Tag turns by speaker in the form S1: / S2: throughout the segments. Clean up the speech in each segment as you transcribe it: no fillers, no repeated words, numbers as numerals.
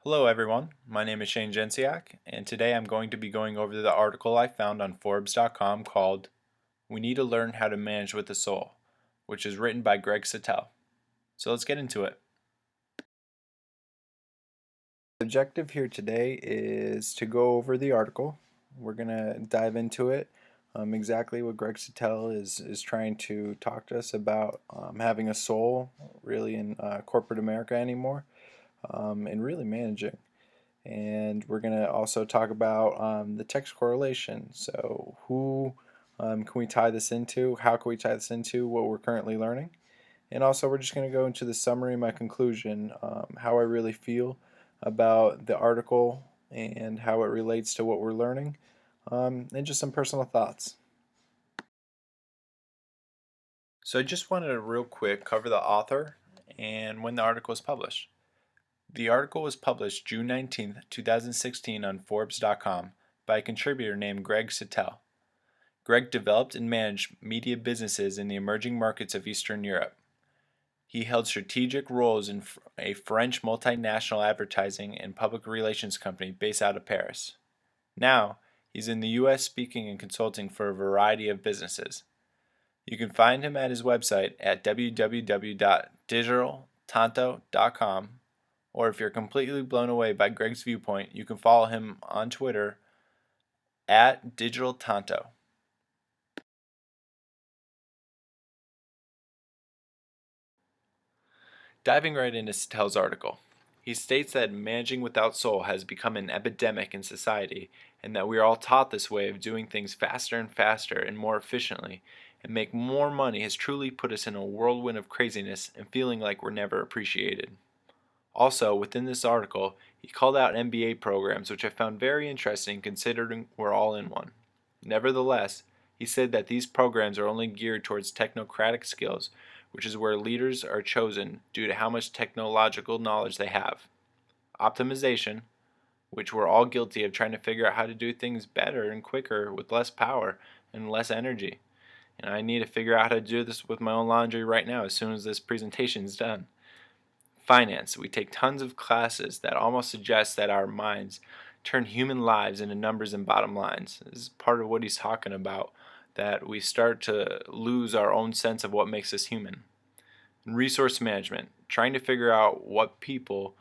S1: Hello everyone, my name is Shane Jensiak, and today I'm going to be going over the article I found on Forbes.com called We Need to Learn How to Manage with the Soul, which is written by Greg Sittel. So let's get into it. The objective here today is to go over the article. We're going to dive into it, exactly what Greg Sittel is trying to talk to us about having a soul really in corporate America anymore, and really managing. And we're going to also talk about the text correlation. So who can we tie this into? How can we tie this into what we're currently learning? And also we're just going to go into the summary, my conclusion, how I really feel about the article and how it relates to what we're learning, and just some personal thoughts. So I just wanted to real quick cover the author and when the article was published. The article was published June 19, 2016 on Forbes.com by a contributor named Greg Sittel. Greg developed and managed media businesses in the emerging markets of Eastern Europe. He held strategic roles in a French multinational advertising and public relations company based out of Paris. Now, he's in the U.S. speaking and consulting for a variety of businesses. You can find him at his website at www.digitaltanto.com, or if you're completely blown away by Greg's viewpoint, you can follow him on Twitter at digitaltanto. Diving right into Stel's article, he states that managing without soul has become an epidemic in society, and that we are all taught this way of doing things faster and faster and more efficiently, and make more money has truly put us in a whirlwind of craziness and feeling like we're never appreciated. Also, within this article, he called out MBA programs, which I found very interesting considering we're all in one. Nevertheless, he said that these programs are only geared towards technocratic skills, which is where leaders are chosen due to how much technological knowledge they have. Optimization, which we're all guilty of trying to figure out how to do things better and quicker with less power and less energy. And I need to figure out how to do this with my own laundry right now as soon as this presentation is done. Finance. We take tons of classes that almost suggest that our minds turn human lives into numbers and bottom lines. This is part of what he's talking about, that we start to lose our own sense of what makes us human. And resource management. Trying to figure out what people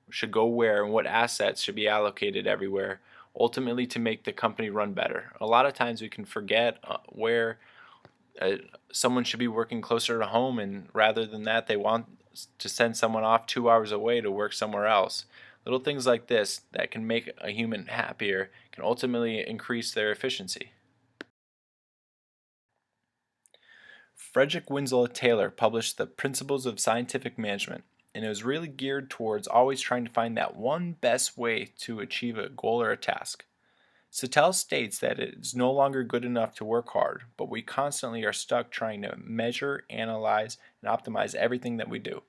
S1: should go where and what assets should be allocated everywhere, ultimately to make the company run better. A lot of times we can forget where uh, someone should be working closer to home, and rather than that, they want to send someone off 2 hours away to work somewhere else. Little things like this that can make a human happier can ultimately increase their efficiency. Frederick Winslow Taylor published The Principles of Scientific Management, and it was really geared towards always trying to find that one best way to achieve a goal or a task. Sittel states that it is no longer good enough to work hard, but we constantly are stuck trying to measure, analyze, and optimize everything that we do.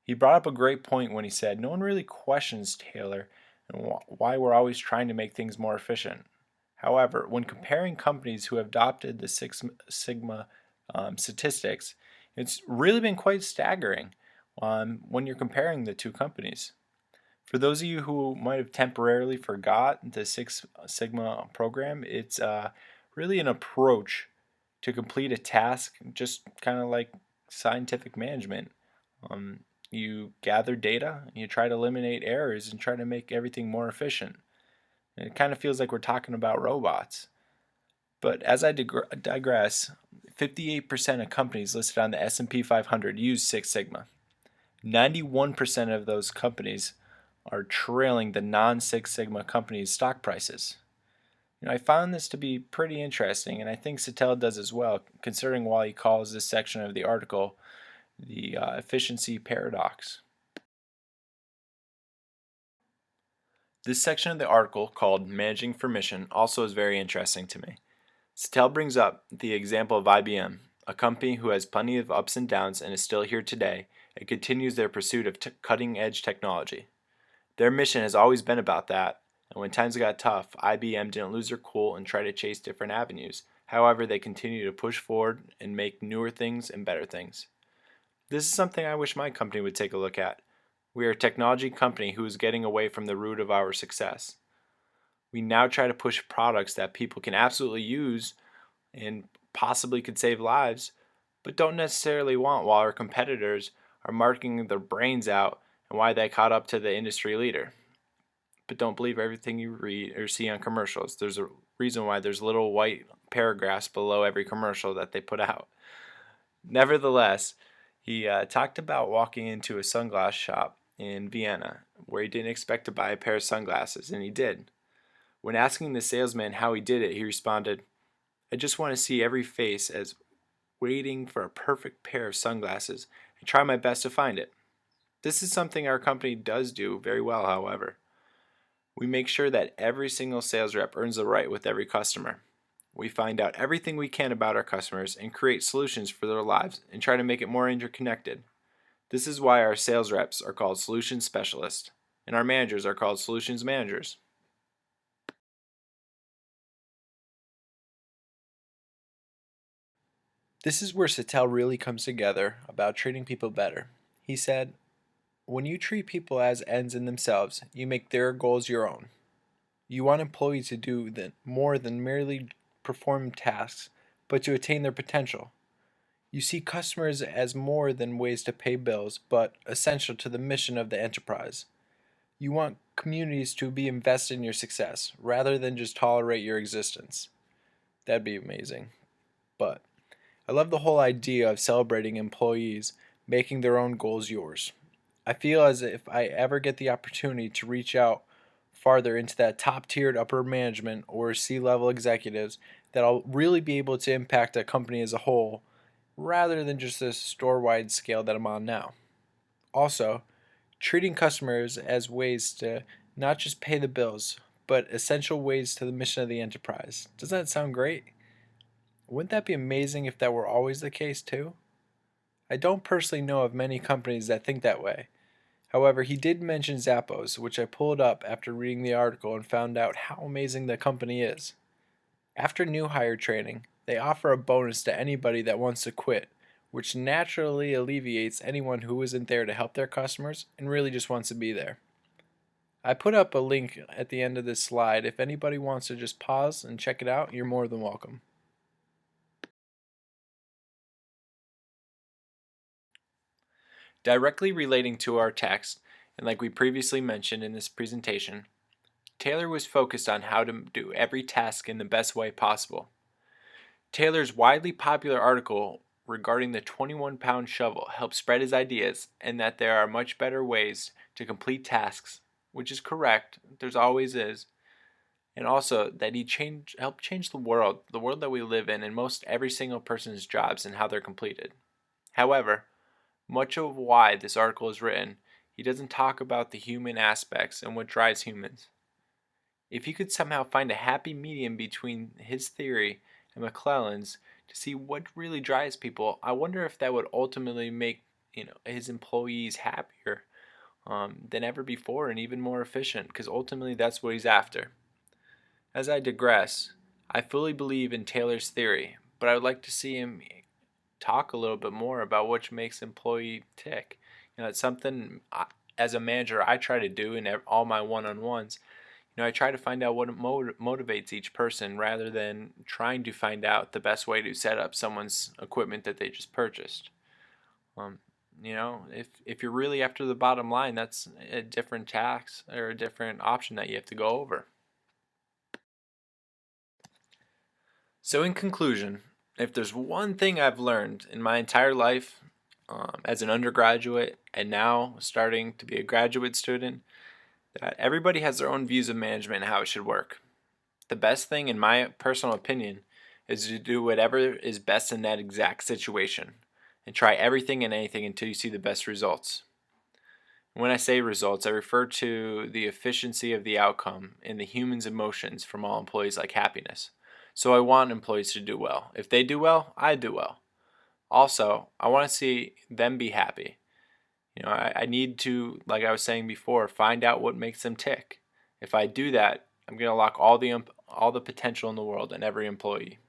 S1: He brought up a great point when he said no one really questions Taylor and why we're always trying to make things more efficient. However, when comparing companies who have adopted the Six Sigma statistics, it's really been quite staggering when you're comparing the two companies. For those of you who might have temporarily forgot the Six Sigma program, it's really an approach to complete a task, just kind of like scientific management. Um, you gather data, you try to eliminate errors, and try to make everything more efficient. And it kind of feels like we're talking about robots. But as I digress, 58% of companies listed on the S&P 500 use Six Sigma. 91% of those companies are trailing the non-Six Sigma companies' stock prices. I found this to be pretty interesting, and I think Sittel does as well, considering why he calls this section of the article the efficiency paradox. This section of the article, called Managing for Mission, also is very interesting to me. Sittel brings up the example of IBM, a company who has plenty of ups and downs and is still here today and continues their pursuit of cutting-edge technology. Their mission has always been about that, and when times got tough, IBM didn't lose their cool and try to chase different avenues. However, they continue to push forward and make newer things and better things. This is something I wish my company would take a look at. We are a technology company who is getting away from the root of our success. We now try to push products that people can absolutely use and possibly could save lives, but don't necessarily want, while our competitors are marketing their brains out and why they caught up to the industry leader. But don't believe everything you read or see on commercials. There's a reason why there's little white paragraphs below every commercial that they put out. Nevertheless, he talked about walking into a sunglass shop in Vienna where he didn't expect to buy a pair of sunglasses, and he did. When asking the salesman how he did it, he responded, "I just want to see every face as waiting for a perfect pair of sunglasses and try my best to find it." This is something our company does do very well, however. We make sure that every single sales rep earns the right with every customer. We find out everything we can about our customers and create solutions for their lives and try to make it more interconnected. This is why our sales reps are called solution specialists and our managers are called solutions managers. This is where Sattel really comes together about treating people better. He said, "When you treat people as ends in themselves, you make their goals your own. You want employees to do more than merely perform tasks, but to attain their potential. You see customers as more than ways to pay bills, but essential to the mission of the enterprise. You want communities to be invested in your success, rather than just tolerate your existence." That'd be amazing. But I love the whole idea of celebrating employees making their own goals yours. I feel as if I ever get the opportunity to reach out farther into that top tiered upper management or C-level executives, that I'll really be able to impact a company as a whole rather than just the store wide scale that I'm on now. Also, treating customers as ways to not just pay the bills, but essential ways to the mission of the enterprise. Doesn't that sound great? Wouldn't that be amazing if that were always the case too? I don't personally know of many companies that think that way. However, he did mention Zappos, which I pulled up after reading the article and found out how amazing the company is. After new hire training, they offer a bonus to anybody that wants to quit, which naturally alleviates anyone who isn't there to help their customers and really just wants to be there. I put up a link at the end of this slide. If anybody wants to just pause and check it out, you're more than welcome. Directly relating to our text, and like we previously mentioned in this presentation, Taylor was focused on how to do every task in the best way possible. Taylor's widely popular article regarding the 21-pound shovel helped spread his ideas and that there are much better ways to complete tasks, which is correct, there's always is, and also that he helped change the world that we live in, and most every single person's jobs and how they're completed. However, much of why this article is written, he doesn't talk about the human aspects and what drives humans. If he could somehow find a happy medium between his theory and McClellan's to see what really drives people, I wonder if that would ultimately make his employees happier than ever before and even more efficient, because ultimately that's what he's after. As I digress, I fully believe in Taylor's theory, but I would like to see him talk a little bit more about what makes employee tick. It's something as a manager I try to do in all my one-on-ones. I try to find out what motivates each person rather than trying to find out the best way to set up someone's equipment that they just purchased. If you're really after the bottom line, that's a different tax or a different option that you have to go over. So in conclusion, if there's one thing I've learned in my entire life as an undergraduate and now starting to be a graduate student, that everybody has their own views of management and how it should work. The best thing, in my personal opinion, is to do whatever is best in that exact situation and try everything and anything until you see the best results. When I say results, I refer to the efficiency of the outcome and the human's emotions from all employees, like happiness. So I want employees to do well. If they do well, I do well. Also, I want to see them be happy. I need to, like I was saying before, find out what makes them tick. If I do that, I'm going to lock all the potential in the world in every employee.